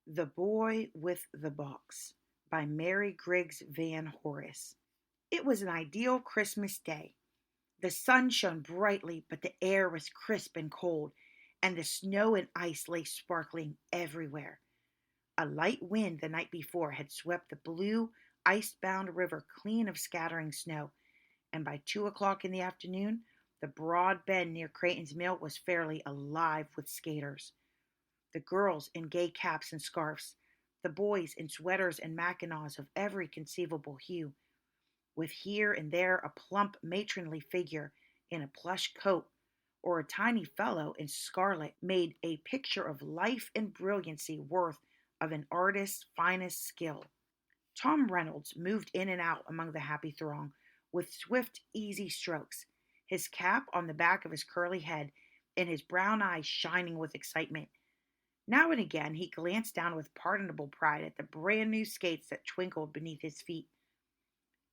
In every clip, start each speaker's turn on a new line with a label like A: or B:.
A: The Boy with the Box by Mary Griggs Van Horace. It was an ideal Christmas day. The sun shone brightly, but the air was crisp and cold, and the snow and ice lay sparkling everywhere. A light wind the night before had swept the blue, ice-bound river clean of scattering snow, and by 2 o'clock in the afternoon, the broad bend near Creighton's Mill was fairly alive with skaters. The girls in gay caps and scarfs, the boys in sweaters and mackinaws of every conceivable hue, with here and there a plump matronly figure in a plush coat, or a tiny fellow in scarlet, made a picture of life and brilliancy worth of an artist's finest skill. Tom Reynolds moved in and out among the happy throng with swift, easy strokes, his cap on the back of his curly head and his brown eyes shining with excitement. Now and again he glanced down with pardonable pride at the brand new skates that twinkled beneath his feet.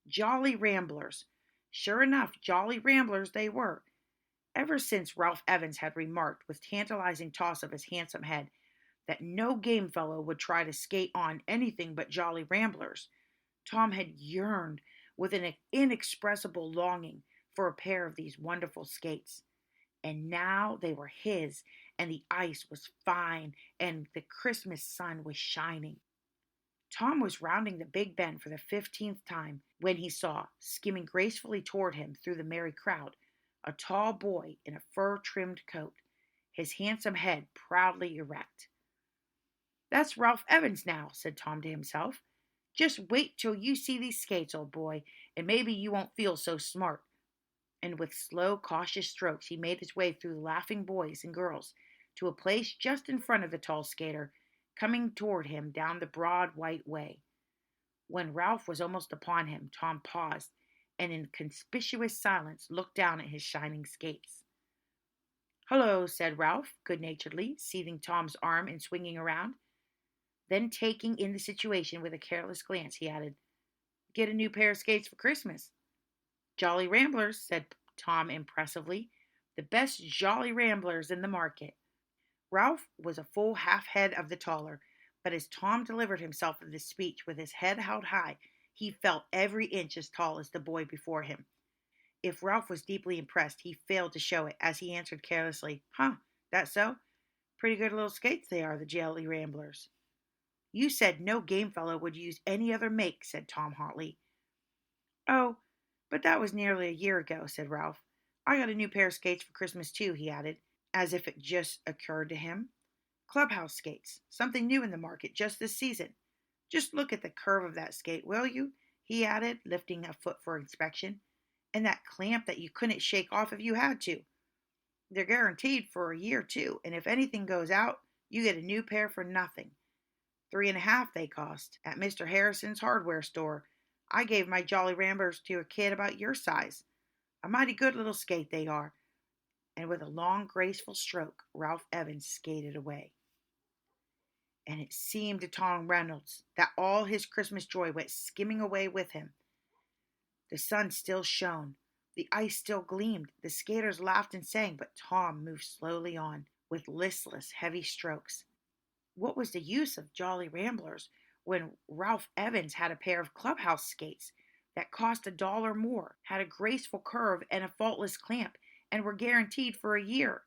A: Jolly Ramblers. Sure enough, jolly Ramblers they were. Ever since Ralph Evans had remarked with tantalizing toss of his handsome head that no game fellow would try to skate on anything but jolly Ramblers, Tom had yearned with an inexpressible longing for a pair of these wonderful skates. And now they were his, and the ice was fine, and the Christmas sun was shining. Tom was rounding the big bend for the 15th time when he saw, skimming gracefully toward him through the merry crowd, a tall boy in a fur-trimmed coat, his handsome head proudly erect. "That's Ralph Evans now," said Tom to himself. "Just wait till you see these skates, old boy, and maybe you won't feel so smart." And with slow, cautious strokes he made his way through the laughing boys and girls to a place just in front of the tall skater, coming toward him down the broad white way. When Ralph was almost upon him, Tom paused and in conspicuous silence looked down at his shining skates. "Hello," said Ralph, good-naturedly, seizing Tom's arm and swinging around. Then, taking in the situation with a careless glance, he added, "Get a new pair of skates for Christmas." "Jolly Ramblers," said Tom impressively. "The best Jolly Ramblers in the market." Ralph was a full half head of the taller, but as Tom delivered himself of this speech with his head held high, he felt every inch as tall as the boy before him. If Ralph was deeply impressed, he failed to show it as he answered carelessly, "Huh, that so? Pretty good little skates they are, the Jolly Ramblers." "You said no game fellow would use any other make," said Tom hotly. "Oh, but that was nearly a year ago," said Ralph. "I got a new pair of skates for Christmas, too," he added, as if it just occurred to him. "Clubhouse skates, something new in the market just this season. Just look at the curve of that skate, will you?" he added, lifting a foot for inspection. "And that clamp that you couldn't shake off if you had to. They're guaranteed for a year, too, and if anything goes out, you get a new pair for nothing. 3.50 they cost, at Mr. Harrison's hardware store. I gave my Jolly Ramblers to a kid about your size. A mighty good little skate they are." And with a long, graceful stroke, Ralph Evans skated away. And it seemed to Tom Reynolds that all his Christmas joy went skimming away with him. The sun still shone, the ice still gleamed, the skaters laughed and sang, but Tom moved slowly on, with listless, heavy strokes. What was the use of Jolly Ramblers when Ralph Evans had a pair of clubhouse skates that cost $1 more, had a graceful curve and a faultless clamp, and were guaranteed for a year?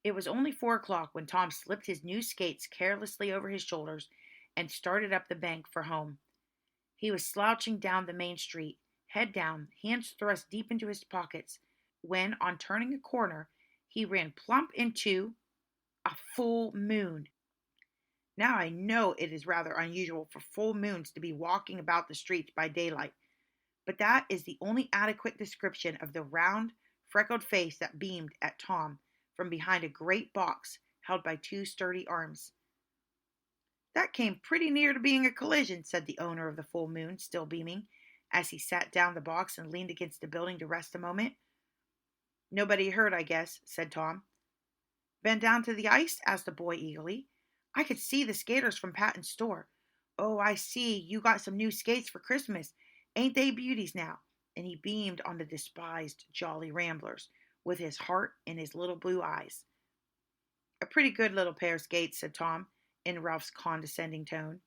A: It was only 4 o'clock when Tom slipped his new skates carelessly over his shoulders and started up the bank for home. He was slouching down the main street, head down, hands thrust deep into his pockets, when, on turning a corner, he ran plump into a full moon. Now I know it is rather unusual for full moons to be walking about the streets by daylight, but that is the only adequate description of the round, freckled face that beamed at Tom from behind a great box held by two sturdy arms. "That came pretty near to being a collision," said the owner of the full moon, still beaming, as he sat down the box and leaned against the building to rest a moment. "Nobody hurt, I guess," said Tom. "Been down to the ice?" asked the boy eagerly. "I could see the skaters from Patton's store. Oh, I see, you got some new skates for Christmas. Ain't they beauties now?" And he beamed on the despised Jolly Ramblers, with his heart in his little blue eyes. "A pretty good little pair of skates," said Tom, in Ralph's condescending tone.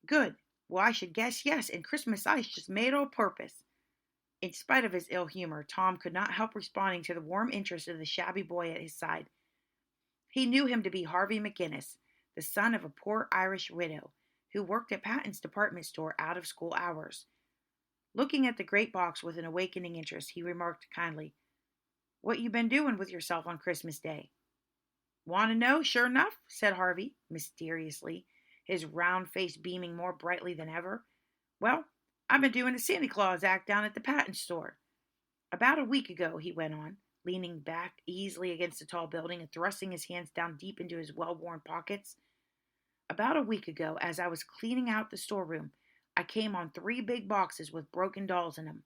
A: Good. Well, I should guess yes, and Christmas ice just made o' purpose. In spite of his ill humor, Tom could not help responding to the warm interest of the shabby boy at his side. He knew him to be Harvey McGinnis, the son of a poor Irish widow who worked at Patton's department store out of school hours. Looking at the great box with an awakening interest, he remarked kindly, "What you been doing with yourself on Christmas Day?" "Want to know, sure enough?" said Harvey, mysteriously, his round face beaming more brightly than ever. "Well, I've been doing a Santa Claus act down at the Patent store. About a week ago," he went on, leaning back easily against the tall building and thrusting his hands down deep into his well-worn pockets. "About a week ago, as I was cleaning out the storeroom, I came on 3 big boxes with broken dolls in 'em.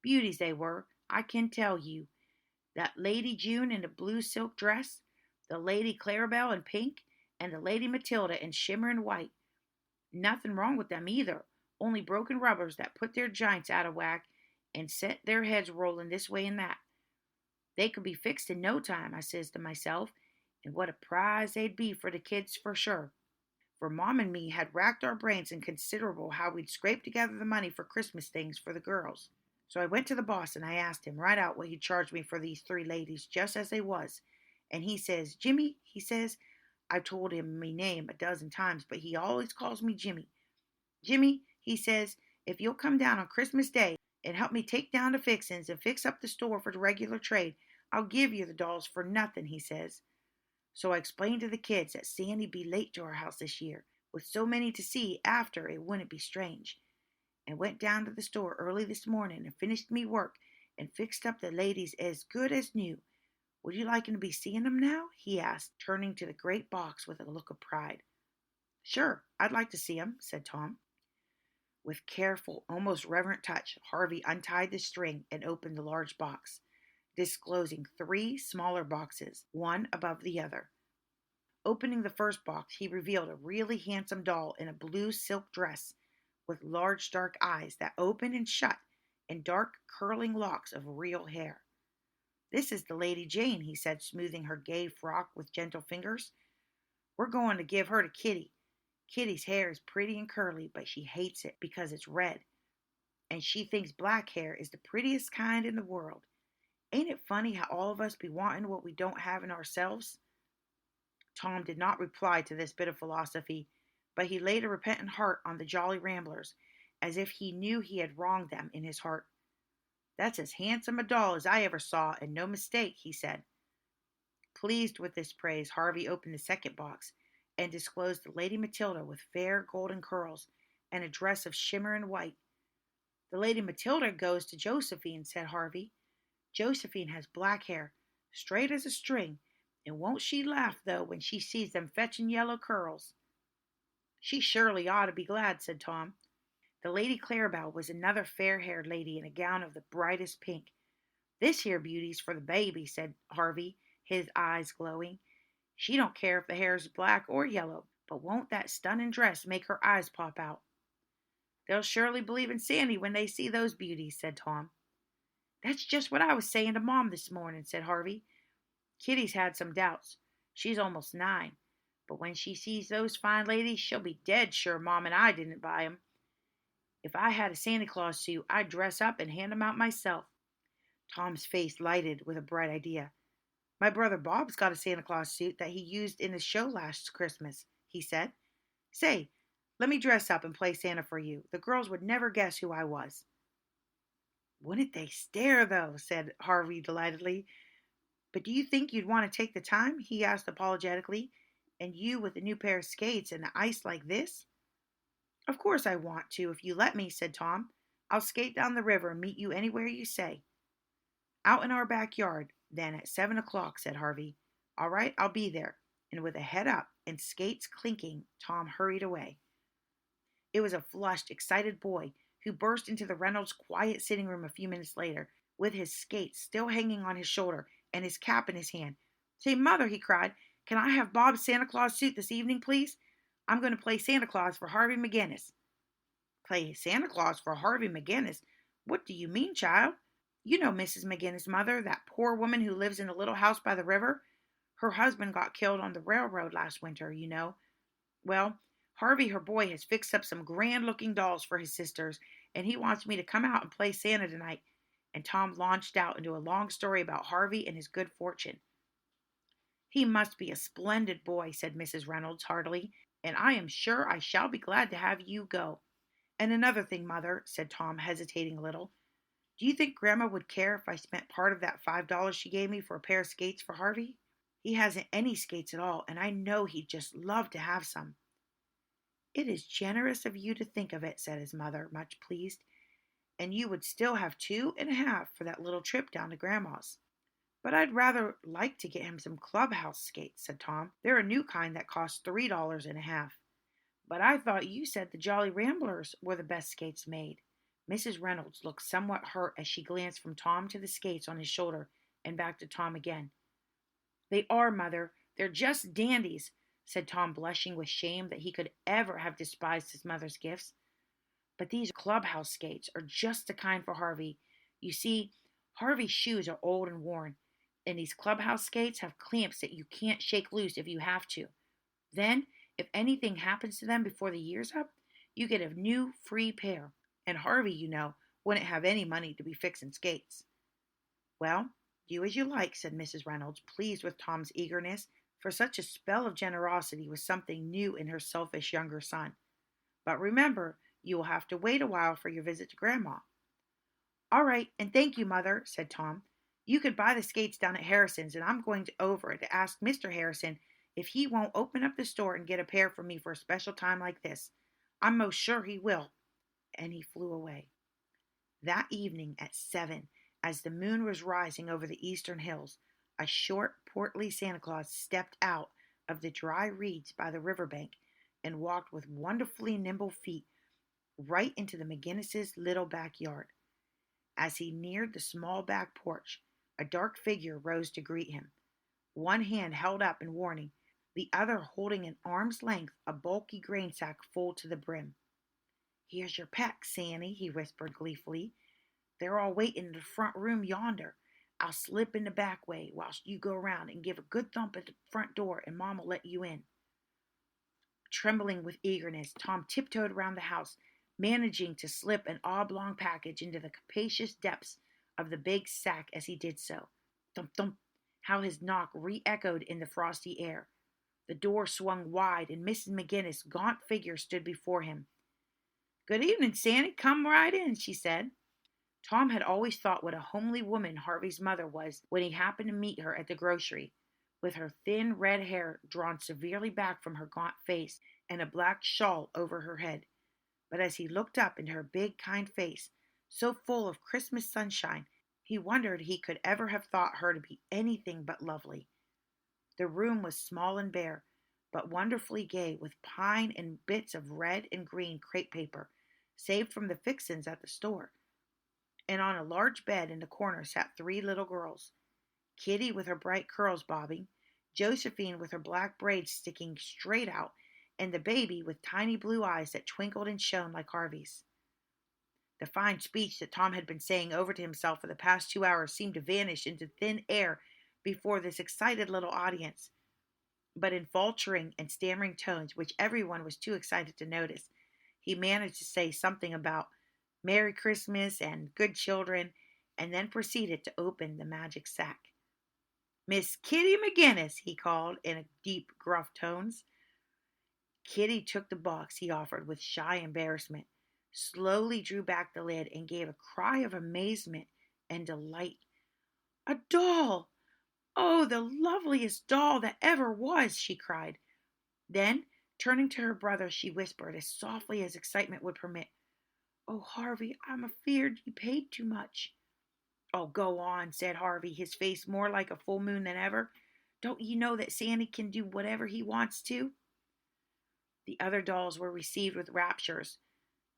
A: Beauties they were, I can tell you. That Lady June in a blue silk dress, the Lady Clarabelle in pink, and the Lady Matilda in shimmering white. Nothing wrong with them either, only broken rubbers that put their giants out of whack and set their heads rolling this way and that. They could be fixed in no time, I says to myself, and what a prize they'd be for the kids for sure. For Mom and me had racked our brains in considerable how we'd scrape together the money for Christmas things for the girls. So I went to the boss and I asked him right out what he'd charge me for these 3 ladies just as they was. And he says, 'Jimmy,' he says, I've told him me name a dozen times, but he always calls me Jimmy. 'Jimmy,' he says, 'if you'll come down on Christmas Day and help me take down the fixins and fix up the store for the regular trade, I'll give you the dolls for nothing,' he says. So I explained to the kids that Sandy'd be late to our house this year, with so many to see after it wouldn't be strange, and went down to the store early this morning and finished me work and fixed up the ladies as good as new. Would you like to be seeing them now?" he asked, turning to the great box with a look of pride. "Sure, I'd like to see 'em," said Tom. With careful, almost reverent touch, Harvey untied the string and opened the large box, disclosing 3 smaller boxes, one above the other. Opening the first box, he revealed a really handsome doll in a blue silk dress with large dark eyes that opened and shut and dark curling locks of real hair. "This is the Lady Jane," he said, smoothing her gay frock with gentle fingers. "We're going to give her to Kitty. Kitty's hair is pretty and curly, but she hates it because it's red, and she thinks black hair is the prettiest kind in the world. Ain't it funny how all of us be wanting what we don't have in ourselves?" Tom did not reply to this bit of philosophy, but he laid a repentant heart on the Jolly Ramblers, as if he knew he had wronged them in his heart. "That's as handsome a doll as I ever saw, and no mistake," he said. Pleased with this praise, Harvey opened the second box and disclosed the Lady Matilda with fair golden curls and a dress of shimmering white. "The Lady Matilda goes to Josephine," said Harvey. "Josephine has black hair, straight as a string, and won't she laugh, though, when she sees them fetching yellow curls?" "She surely ought to be glad," said Tom. The Lady Clarabelle was another fair-haired lady in a gown of the brightest pink. "This here beauty's for the baby," said Harvey, his eyes glowing. "She don't care if the hair's black or yellow, but won't that stunning dress make her eyes pop out?" "They'll surely believe in Sandy when they see those beauties," said Tom. "That's just what I was saying to Mom this morning," said Harvey. "Kitty's had some doubts. She's almost 9. But when she sees those fine ladies, she'll be dead sure Mom and I didn't buy 'em. If I had a Santa Claus suit, I'd dress up and hand 'em out myself." Tom's face lighted with a bright idea. "My brother Bob's got a Santa Claus suit that he used in his show last Christmas," he said. "Say, let me dress up and play Santa for you. The girls would never guess who I was." "Wouldn't they stare, though?" said Harvey delightedly. "But do you think you'd want to take the time?" he asked apologetically. "And you with a new pair of skates and ice like this?" "Of course I want to, if you let me," said Tom. "I'll skate down the river and meet you anywhere you say." "Out in our backyard, then, at 7 o'clock," said Harvey. "All right, I'll be there." And with a head up and skates clinking, Tom hurried away. It was a flushed, excited boy who burst into the Reynolds' quiet sitting room a few minutes later, with his skates still hanging on his shoulder and his cap in his hand. "Say, Mother," he cried, "can I have Bob's Santa Claus suit this evening, please? I'm going to play Santa Claus for Harvey McGinnis." "Play Santa Claus for Harvey McGinnis? What do you mean, child?" "You know Mrs. McGinnis, Mother, that poor woman who lives in the little house by the river. Her husband got killed on the railroad last winter, you know." Well, Harvey, her boy, has fixed up some grand-looking dolls for his sisters, and he wants me to come out and play Santa tonight." And Tom launched out into a long story about Harvey and his good fortune. "He must be a splendid boy," said Mrs. Reynolds heartily, "and I am sure I shall be glad to have you go." "And another thing, Mother," said Tom, hesitating a little. "Do you think Grandma would care if I spent part of that $5 she gave me for a pair of skates for Harvey? He hasn't any skates at all, and I know he'd just love to have some." "It is generous of you to think of it," said his mother, much pleased. "And you would still have 2.5 for that little trip down to Grandma's." "But I'd rather like to get him some clubhouse skates," said Tom. "They're a new kind that cost $3.50. "But I thought you said the Jolly Ramblers were the best skates made." Mrs. Reynolds looked somewhat hurt as she glanced from Tom to the skates on his shoulder and back to Tom again. "They are, Mother. They're just dandies," said Tom, blushing with shame that he could ever have despised his mother's gifts. "But these clubhouse skates are just the kind for Harvey. You see, Harvey's shoes are old and worn, and these clubhouse skates have clamps that you can't shake loose if you have to. Then, if anything happens to them before the year's up, you get a new free pair. And Harvey, you know, wouldn't have any money to be fixing skates." "Well, do as you like," said Mrs. Reynolds, pleased with Tom's eagerness, for such a spell of generosity was something new in her selfish younger son. "But remember, you will have to wait a while for your visit to Grandma." "All right, and thank you, Mother," said Tom. "You could buy the skates down at Harrison's, and I'm going over to ask Mr. Harrison if he won't open up the store and get a pair for me for a special time like this. I'm most sure he will." And he flew away. That evening at 7, as the moon was rising over the eastern hills, a short, portly Santa Claus stepped out of the dry reeds by the river bank and walked with wonderfully nimble feet right into the McGinnis's little backyard. As he neared the small back porch, a dark figure rose to greet him, one hand held up in warning, the other holding at arm's length a bulky grain sack full to the brim. "Here's your peck, Santy," he whispered gleefully. "They're all waiting in the front room yonder. I'll slip in the back way whilst you go around and give a good thump at the front door, and Mom'll let you in." Trembling with eagerness, Tom tiptoed around the house, managing to slip an oblong package into the capacious depths of the big sack as he did so. Thump, thump! How his knock re-echoed in the frosty air. The door swung wide, and Mrs. McGinnis' gaunt figure stood before him. "Good evening, Santy. Come right in," she said. Tom had always thought what a homely woman Harvey's mother was when he happened to meet her at the grocery, with her thin red hair drawn severely back from her gaunt face and a black shawl over her head. But as he looked up into her big, kind face, so full of Christmas sunshine, he wondered he could ever have thought her to be anything but lovely. The room was small and bare, but wonderfully gay with pine and bits of red and green crepe paper, saved from the fixins at the store. And on a large bed in the corner sat 3 little girls, Kitty with her bright curls bobbing, Josephine with her black braids sticking straight out, and the baby with tiny blue eyes that twinkled and shone like Harvey's. The fine speech that Tom had been saying over to himself for the past 2 hours seemed to vanish into thin air before this excited little audience. But in faltering and stammering tones, which everyone was too excited to notice, he managed to say something about Merry Christmas and good children, and then proceeded to open the magic sack. "Miss Kitty McGinnis," he called in deep, gruff tones. Kitty took the box he offered with shy embarrassment, slowly drew back the lid, and gave a cry of amazement and delight. "A doll! Oh, the loveliest doll that ever was!" she cried. Then, turning to her brother, she whispered as softly as excitement would permit, "Oh, Harvey, I'm afeard you paid too much." "Oh, go on," said Harvey, his face more like a full moon than ever. "Don't you know that Santy can do whatever he wants to?" The other dolls were received with raptures,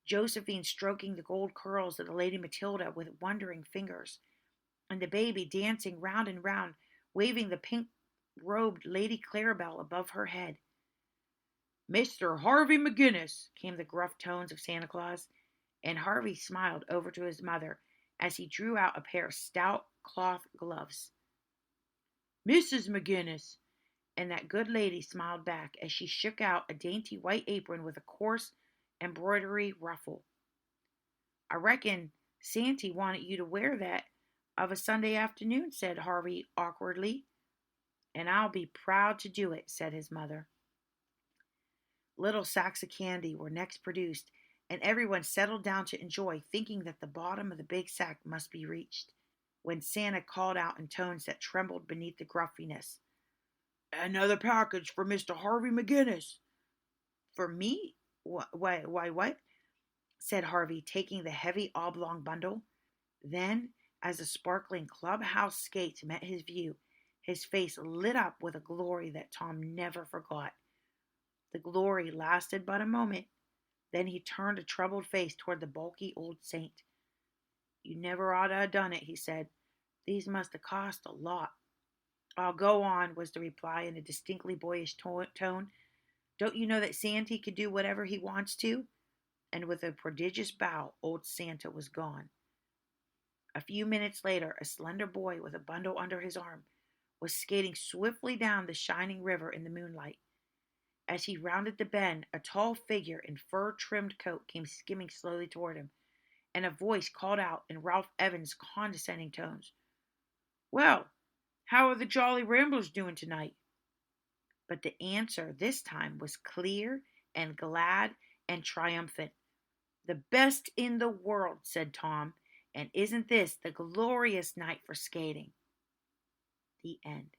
A: Josephine stroking the gold curls of the Lady Matilda with wondering fingers, and the baby dancing round and round, waving the pink-robed Lady Clarabelle above her head. "Mr. Harvey McGinnis," came the gruff tones of Santa Claus, and Harvey smiled over to his mother as he drew out a pair of stout cloth gloves. "Mrs. McGinnis," and that good lady smiled back as she shook out a dainty white apron with a coarse embroidery ruffle. "I reckon Santy wanted you to wear that of a Sunday afternoon," said Harvey awkwardly. "And I'll be proud to do it," said his mother. Little sacks of candy were next produced, and everyone settled down to enjoy, thinking that the bottom of the big sack must be reached, when Santa called out in tones that trembled beneath the gruffiness, "Another package for Mr. Harvey McGinnis." "For me? Why, what?" said Harvey, taking the heavy oblong bundle. Then, as the sparkling clubhouse skates met his view, his face lit up with a glory that Tom never forgot. The glory lasted but a moment. Then he turned a troubled face toward the bulky old saint. "You never ought to have done it," he said. "These must have cost a lot." "I'll go on," was the reply in a distinctly boyish tone. "Don't you know that Santy can do whatever he wants to?" And with a prodigious bow, old Santa was gone. A few minutes later, a slender boy with a bundle under his arm was skating swiftly down the shining river in the moonlight. As he rounded the bend, a tall figure in fur-trimmed coat came skimming slowly toward him, and a voice called out in Ralph Evans' condescending tones, "Well, how are the Jolly Ramblers doing tonight?" But the answer this time was clear and glad and triumphant. "The best in the world," said Tom, "and isn't this the glorious night for skating?" The end.